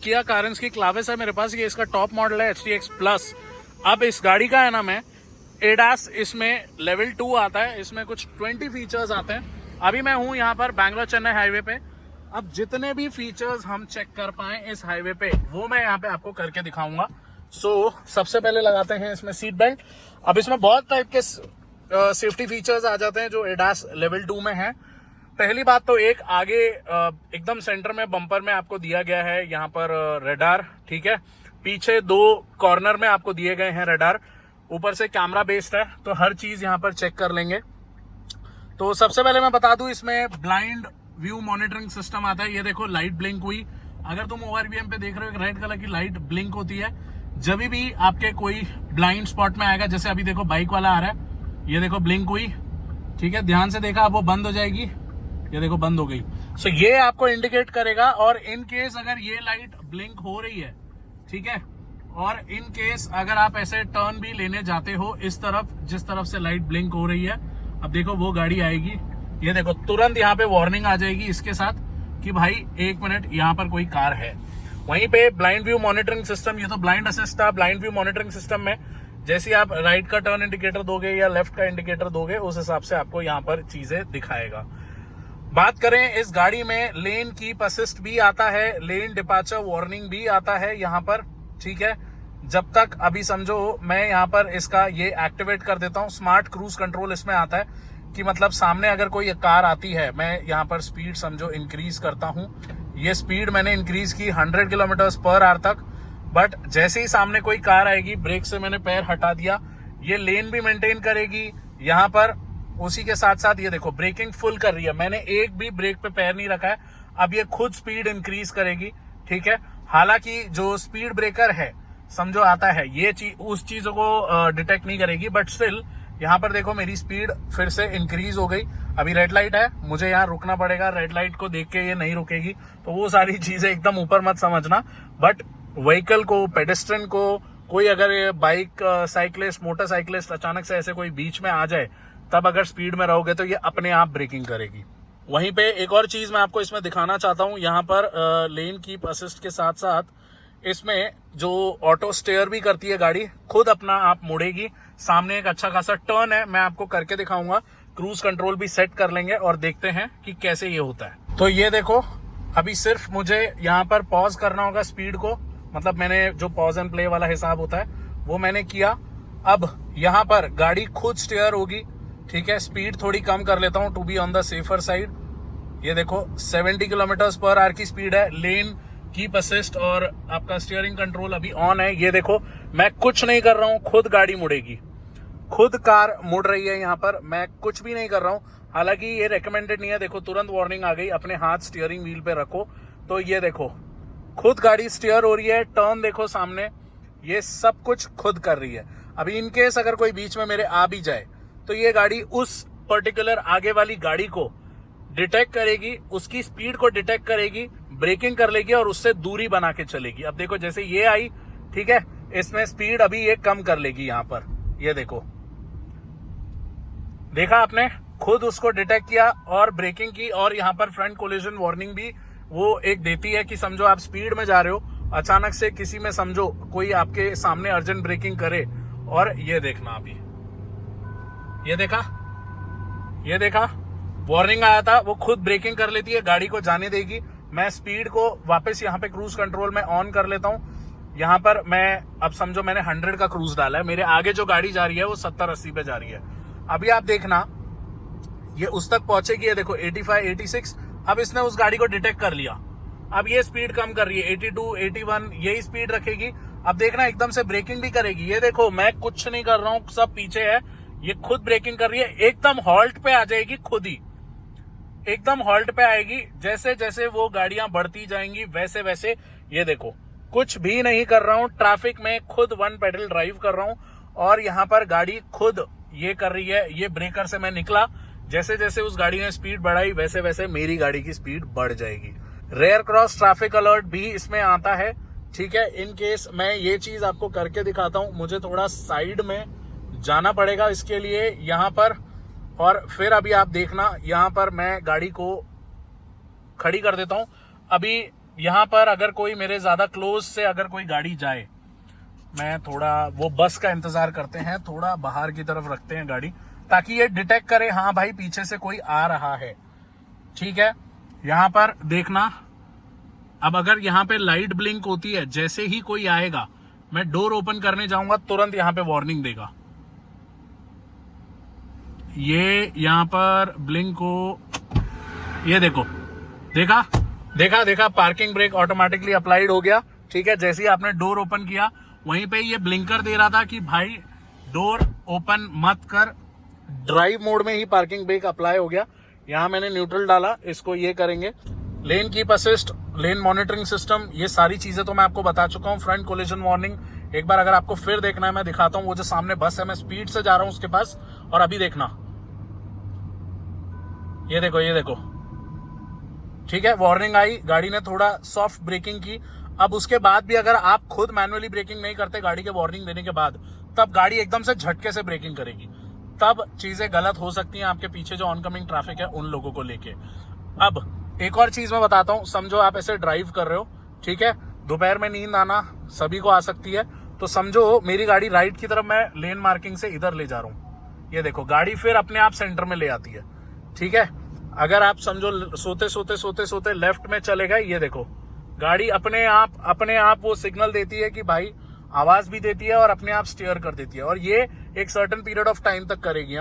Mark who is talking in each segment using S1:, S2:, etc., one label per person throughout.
S1: किया कारेंस की क्लाविस है मेरे पास, ये इसका टॉप मॉडल है HTX प्लस। अब इस गाड़ी का है ना मैं एडास इसमें लेवल 2 आता है, इसमें कुछ 20 फीचर्स आते हैं। अभी मैं हूँ यहाँ पर बैंगलोर चेन्नई हाईवे पे। अब जितने भी फीचर्स हम चेक कर पाए इस हाईवे पे वो मैं यहाँ पे आपको करके दिखाऊंगा। सबसे पहले लगाते हैं इसमें सीट बेल्ट। अब इसमें बहुत टाइप के सेफ्टी फीचर्स आ जाते हैं जो एडास लेवल 2 में है। पहली बात तो एक आगे एकदम सेंटर में बम्पर में आपको दिया गया है यहाँ पर रेडार, ठीक है। पीछे 2 कॉर्नर में आपको दिए गए हैं रेडार, ऊपर से कैमरा बेस्ड है, तो हर चीज यहाँ पर चेक कर लेंगे। तो सबसे पहले मैं बता दूं इसमें ब्लाइंड व्यू मॉनिटरिंग सिस्टम आता है। ये देखो लाइट ब्लिंक हुई, अगर तुम ओवरवीएम पे देख रहे हो रेड कलर की लाइट ब्लिंक होती है जब भी आपके कोई ब्लाइंड स्पॉट में आएगा। जैसे अभी देखो बाइक वाला आ रहा है, ये देखो ब्लिंक हुई, ठीक है, ध्यान से देखा, अब वो बंद हो जाएगी, ये देखो बंद हो गई। ये आपको इंडिकेट करेगा। और इन केस अगर ये लाइट ब्लिंक हो रही है, ठीक है, और इन केस अगर आप ऐसे टर्न भी लेने जाते हो इस तरफ जिस तरफ से लाइट ब्लिंक हो रही है, अब देखो वो गाड़ी आएगी, ये देखो तुरंत यहाँ पे वार्निंग आ जाएगी इसके साथ कि भाई 1 मिनट यहाँ पर कोई कार है। वहीं पे ब्लाइंड व्यू मॉनिटरिंग सिस्टम, ये तो ब्लाइंड असिस्ट था। ब्लाइंड व्यू मॉनिटरिंग सिस्टम में जैसे आप राइट का टर्न इंडिकेटर दोगे या लेफ्ट का इंडिकेटर दोगे उस हिसाब से आपको यहाँ पर चीजें दिखाएगा। बात करें इस गाड़ी में लेन कीप असिस्ट भी आता है, लेन डिपार्चर वार्निंग भी आता है यहाँ पर, ठीक है। जब तक अभी समझो मैं यहाँ पर इसका ये एक्टिवेट कर देता हूँ। स्मार्ट क्रूज कंट्रोल इसमें आता है कि मतलब सामने अगर कोई कार आती है, मैं यहाँ पर स्पीड समझो इंक्रीज करता हूँ। ये स्पीड मैंने इंक्रीज की 100 km/h तक, बट जैसे ही सामने कोई कार आएगी ब्रेक से मैंने पैर हटा दिया, ये लेन भी मेंटेन करेगी यहाँ पर। उसी के साथ साथ ये देखो ब्रेकिंग फुल कर रही है, मैंने एक भी ब्रेक पे पैर नहीं रखा है। अब ये खुद स्पीड इंक्रीज करेगी, ठीक है। हालांकि जो स्पीड ब्रेकर है समझो आता है, ये चीज उस चीजों को डिटेक्ट नहीं करेगी, बट स्टिल यहाँ पर देखो मेरी स्पीड फिर से इंक्रीज हो गई। अभी रेड लाइट है, मुझे यहाँ रुकना पड़ेगा, रेड लाइट को देख के ये नहीं रुकेगी, तो वो सारी चीजें एकदम ऊपर मत समझना। बट व्हीकल को, पेडेस्ट्रियन को, कोई अगर बाइक साइकिलिस्ट, मोटरसाइकिलिस्ट अचानक से ऐसे कोई बीच में आ जाए, तब अगर स्पीड में रहोगे तो ये अपने आप ब्रेकिंग करेगी। वहीं पे एक और चीज मैं आपको इसमें दिखाना चाहता हूँ, यहाँ पर लेन कीप असिस्ट के साथ साथ इसमें जो ऑटो स्टेयर भी करती है गाड़ी, खुद अपना आप मुड़ेगी। सामने एक अच्छा खासा टर्न है, मैं आपको करके दिखाऊंगा। क्रूज कंट्रोल भी सेट कर लेंगे और देखते हैं कि कैसे ये होता है। तो ये देखो अभी सिर्फ मुझे यहाँ पर पॉज करना होगा स्पीड को, मतलब मैंने जो पॉज एंड प्ले वाला हिसाब होता है वो मैंने किया। अब यहाँ पर गाड़ी खुद स्टेयर होगी, ठीक है। स्पीड थोड़ी कम कर लेता हूँ to be on the safer side. ये देखो 70 km/h की स्पीड है। लेन कीप असिस्ट और आपका स्टीयरिंग कंट्रोल अभी ऑन है। ये देखो मैं कुछ नहीं कर रहा हूँ, खुद गाड़ी मुड़ेगी, खुद कार मुड़ रही है यहाँ पर, मैं कुछ भी नहीं कर रहा हूँ। हालांकि ये रेकमेंडेड नहीं है, देखो तुरंत वार्निंग आ गई, अपने हाथ स्टीयरिंग व्हील पे रखो। तो ये देखो खुद गाड़ी स्टीयर हो रही है, टर्न देखो सामने, ये सब कुछ खुद कर रही है। अभी इनकेस अगर कोई बीच में मेरे आ भी जाए तो ये गाड़ी उस पर्टिकुलर आगे वाली गाड़ी को डिटेक्ट करेगी, उसकी स्पीड को डिटेक्ट करेगी, ब्रेकिंग कर लेगी और उससे दूरी बना के चलेगी। अब देखो जैसे ये आई, ठीक है, इसमें स्पीड अभी ये कम कर लेगी यहाँ पर, ये देखो, देखा आपने, खुद उसको डिटेक्ट किया और ब्रेकिंग की। और यहाँ पर फ्रंट कोलिजन वार्निंग भी वो एक देती है कि समझो आप स्पीड में जा रहे हो, अचानक से किसी में समझो कोई आपके सामने अर्जेंट ब्रेकिंग करे, और ये देखना अभी, ये देखा वार्निंग आया था, वो खुद ब्रेकिंग कर लेती है, गाड़ी को जाने देगी। मैं स्पीड को वापस यहाँ पे क्रूज कंट्रोल में ऑन कर लेता हूँ। यहाँ पर मैं अब समझो मैंने 100 का क्रूज डाला है, मेरे आगे जो गाड़ी जा रही है वो 70-80 पे जा रही है। अभी आप देखना ये उस तक पहुंचेगी, ये देखो 85-86। अब इसने उस गाड़ी को डिटेक्ट कर लिया, अब ये स्पीड कम कर रही है, 82-81 यही स्पीड रखेगी। अब देखना एकदम से ब्रेकिंग भी करेगी, ये देखो मैं कुछ नहीं कर रहा हूँ, सब पीछे है, ये खुद ब्रेकिंग कर रही है, एकदम हॉल्ट पे आ जाएगी, खुद ही एकदम हॉल्ट पे आएगी। जैसे जैसे वो गाड़ियां बढ़ती जाएंगी वैसे वैसे, ये देखो कुछ भी नहीं कर रहा हूं, ट्रैफिक में खुद 1 पेडल ड्राइव कर रहा हूं और यहाँ पर गाड़ी खुद ये कर रही है। ये ब्रेकर से मैं निकला, जैसे जैसे उस गाड़ी ने स्पीड बढ़ाई वैसे वैसे मेरी गाड़ी की स्पीड बढ़ जाएगी। रेयर क्रॉस ट्रैफिक अलर्ट भी इसमें आता है, ठीक है। इन केस मैं ये चीज आपको करके दिखाता हूं, मुझे थोड़ा साइड में जाना पड़ेगा इसके लिए यहाँ पर, और फिर अभी आप देखना यहाँ पर मैं गाड़ी को खड़ी कर देता हूं। अभी यहाँ पर अगर कोई मेरे ज्यादा क्लोज से अगर कोई गाड़ी जाए, मैं थोड़ा वो बस का इंतजार करते हैं, थोड़ा बाहर की तरफ रखते हैं गाड़ी, ताकि ये डिटेक्ट करे हाँ भाई पीछे से कोई आ रहा है। ठीक है, यहाँ पर देखना, अब अगर यहाँ पे लाइट ब्लिंक होती है, जैसे ही कोई आएगा मैं डोर ओपन करने जाऊंगा तुरंत यहाँ पे वार्निंग देगा। ये यहाँ पर ब्लिंक हो, ये देखो, देखा देखा देखा, पार्किंग ब्रेक ऑटोमेटिकली अप्लाइड हो गया। ठीक है, जैसे ही आपने डोर ओपन किया वहीं पे ये ब्लिंकर दे रहा था कि भाई डोर ओपन मत कर, ड्राइव मोड में ही पार्किंग ब्रेक अप्लाई हो गया। यहां मैंने न्यूट्रल डाला, इसको ये करेंगे। लेन कीप असिस्ट, लेन मॉनिटरिंग सिस्टम, ये सारी चीजें तो मैं आपको बता चुका हूं। फ्रंट कोलिजन वार्निंग एक बार अगर आपको फिर देखना है मैं दिखाता हूं। वो जो सामने बस है, मैं स्पीड से जा रहा हूं उसके पास, और अभी देखना, ये देखो ये देखो। ठीक है, वार्निंग आई, गाड़ी ने थोड़ा सॉफ्ट ब्रेकिंग की। अब उसके बाद भी अगर आप खुद मैनुअली ब्रेकिंग नहीं करते गाड़ी के वार्निंग देने के बाद, तब गाड़ी एकदम से झटके से ब्रेकिंग करेगी, तब चीजें गलत हो सकती हैं आपके पीछे जो ऑनकमिंग ट्रैफिक है उन लोगों को लेके। अब एक और चीज मैं बताता हूं, समझो आप ऐसे ड्राइव कर रहे हो, ठीक है, दोपहर में नींद आना सभी को आ सकती है, तो समझो मेरी गाड़ी राइट की तरफ मैं लेन मार्किंग से इधर ले जा रहा हूं, ये देखो गाड़ी फिर अपने आप सेंटर में ले आती है। ठीक है, अगर आप समझो सोते सोते सोते सोते लेफ्ट में चले गए, ये देखो गाड़ी अपने आप वो सिग्नल देती है कि भाई, आवाज भी देती है और अपने आप स्टीयर कर देती है, और ये एक सर्टेन पीरियड ऑफ टाइम तक करेगी।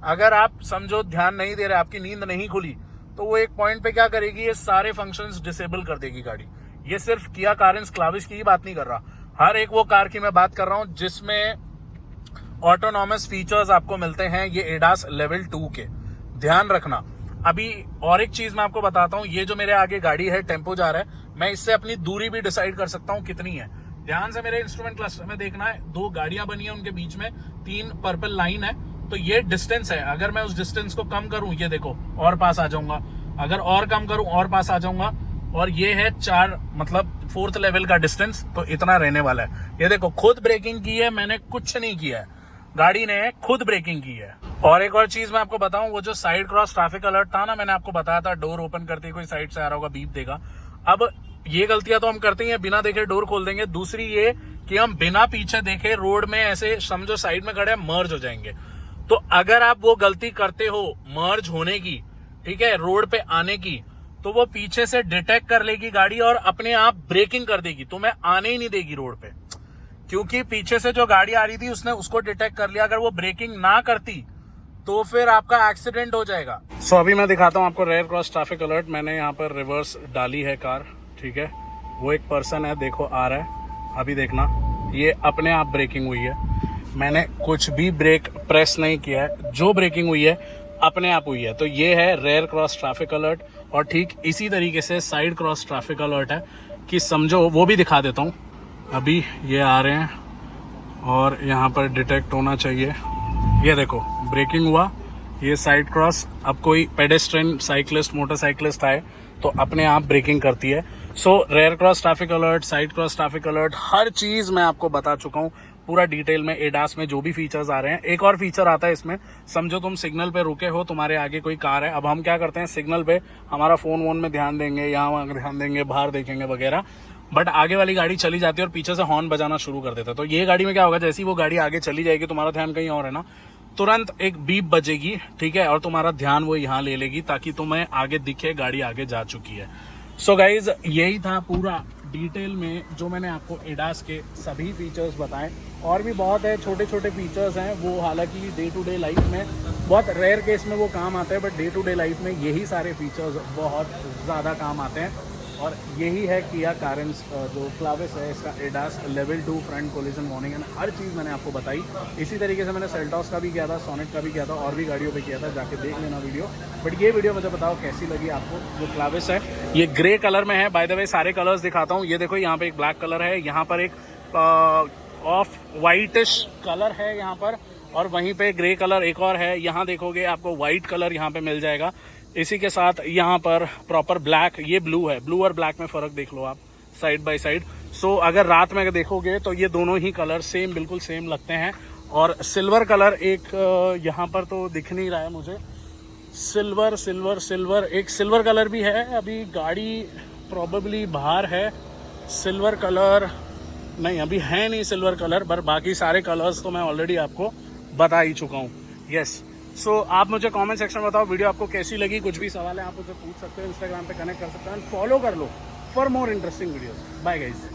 S1: अगर आप समझो ध्यान नहीं दे रहे, आपकी नींद नहीं खुली, तो वो एक पॉइंट पे क्या करेगी, ये सारे फंक्शंस डिसेबल कर देगी गाड़ी। ये सिर्फ किया कारेंस क्लाविस की ही बात नहीं कर रहा, हर एक वो कार की मैं बात कर रहा हूं जिसमें ऑटोनॉमस फीचर्स आपको मिलते हैं, ये एडास लेवल 2 के। ध्यान रखना। अभी और एक चीज मैं आपको बताता हूं, ये जो मेरे आगे गाड़ी है, टेम्पो जा रहा है, मैं इससे अपनी दूरी भी डिसाइड कर सकता हूं कितनी है। ध्यान से मेरे इंस्ट्रूमेंट क्लस्टर में देखना है, 2 गाड़ियां बनी है, उनके बीच में 3 पर्पल लाइन है, तो ये डिस्टेंस है। अगर मैं उस डिस्टेंस को कम करूं, ये देखो और पास आ जाऊंगा, अगर और कम करूं और पास आ जाऊंगा, और ये है 4 मतलब 4th लेवल का डिस्टेंस, तो इतना रहने वाला है। ये देखो खुद ब्रेकिंग की है, मैंने कुछ नहीं किया है, गाड़ी ने खुद ब्रेकिंग की है। और एक और चीज मैं आपको बताऊं, वो जो साइड क्रॉस ट्रैफिक अलर्ट था ना, मैंने आपको बताया था डोर ओपन करते ही कोई साइड से आ रहा होगा बीप देगा। अब ये गलतियां तो हम करते ही हैं, बिना देखे डोर खोल देंगे। दूसरी ये कि हम बिना पीछे देखे रोड में ऐसे समझो साइड में खड़े मर्ज हो जाएंगे। तो अगर आप वो गलती करते हो मर्ज होने की, ठीक है, रोड पे आने की, तो वो पीछे से डिटेक्ट कर लेगी गाड़ी और अपने आप ब्रेकिंग कर देगी, तुम्हें आने ही नहीं देगी रोड पे, क्योंकि पीछे से जो गाड़ी आ रही थी उसने उसको डिटेक्ट कर लिया। अगर वो ब्रेकिंग ना करती तो फिर आपका एक्सीडेंट हो जाएगा। सो अभी मैं दिखाता हूँ आपको रेयर क्रॉस ट्रैफिक अलर्ट। मैंने यहाँ पर रिवर्स डाली है कार, ठीक है, वो एक पर्सन है, देखो आ रहा है, अभी देखना, ये अपने आप ब्रेकिंग हुई है, मैंने कुछ भी ब्रेक प्रेस नहीं किया है, जो ब्रेकिंग हुई है अपने आप हुई है। तो ये है रेयर क्रॉस ट्रैफिक अलर्ट। और ठीक इसी तरीके से साइड क्रॉस ट्रैफिक अलर्ट है कि समझो, वो भी दिखा देता हूँ। अभी ये आ रहे हैं और यहाँ पर डिटेक्ट होना चाहिए, ये देखो ब्रेकिंग हुआ, ये साइड क्रॉस। अब कोई पेडेस्ट्रियन, साइकिलिस्ट, मोटरसाइकिलिस्ट आए तो अपने आप ब्रेकिंग करती है। So rear cross traffic alert, side cross traffic alert, हर चीज मैं आपको बता चुका हूँ पूरा डिटेल में। एडास में जो भी फीचर्स आ रहे हैं, एक और फीचर आता है इसमें, समझो तुम सिग्नल पे रुके हो, तुम्हारे आगे कोई कार है, अब हम क्या करते हैं, सिग्नल पे हमारा फोन वोन में ध्यान देंगे, यहाँ ध्यान देंगे, बाहर देखेंगे वगैरह, बट आगे वाली गाड़ी चली जाती है और पीछे से हॉर्न बजाना शुरू कर देता है। तो ये गाड़ी में क्या होगा, जैसे ही वो गाड़ी आगे चली जाएगी, तुम्हारा ध्यान कहीं और है ना, तुरंत एक बीप बजेगी, ठीक है, और तुम्हारा ध्यान वो यहाँ ले लेगी ताकि तुम्हें आगे दिखे गाड़ी आगे जा चुकी है। सो गाइज, यही था पूरा डिटेल में जो मैंने आपको एडास के सभी फीचर्स बताए। और भी बहुत है, छोटे छोटे फीचर्स हैं, वो हालांकि डे टू डे लाइफ में बहुत रेयर केस में वो काम आते हैं, but day to day life में यही सारे फीचर्स बहुत ज़्यादा काम आते हैं। और यही है किया कारेंस जो क्लाविस है, इसका ADAS level 2 front collision warning and हर चीज़ मैंने आपको बताई। इसी तरीके से मैंने सेल्टॉस का भी किया था, सोनेट का भी किया था, और भी गाड़ियों पे किया था, जाके देख लेना वीडियो। बट ये वीडियो मुझे बताओ कैसी लगी आपको। जो क्लाविस है ये ग्रे कलर में है, बाय द वे सारे कलर्स दिखाता हूँ। ये देखो यहाँ पे एक ब्लैक कलर है, यहाँ पर एक ऑफ वाइटिश कलर है यहाँ पर, और वहीं पे ग्रे कलर एक और है। यहाँ देखोगे आपको व्हाइट कलर यहाँ पे मिल जाएगा। इसी के साथ यहाँ पर प्रॉपर ब्लैक, ये ब्लू है, ब्लू और ब्लैक में फर्क देख लो आप साइड बाय साइड। सो अगर रात में देखोगे तो ये दोनों ही कलर सेम, बिल्कुल सेम लगते हैं। और सिल्वर कलर एक यहाँ पर तो दिख नहीं रहा है मुझे, सिल्वर एक सिल्वर कलर भी है। अभी गाड़ी प्रॉबेबली बाहर है। सिल्वर कलर नहीं, अभी है नहीं सिल्वर कलर, पर बाकी सारे कलर्स तो मैं ऑलरेडी आपको बता ही चुका हूँ। यस, सो आप मुझे कमेंट सेक्शन में बताओ वीडियो आपको कैसी लगी। कुछ भी सवाल है आप मुझे पूछ सकते हो, इंस्टाग्राम पे कनेक्ट कर सकते हो, फॉलो कर लो for more interesting videos. Bye guys.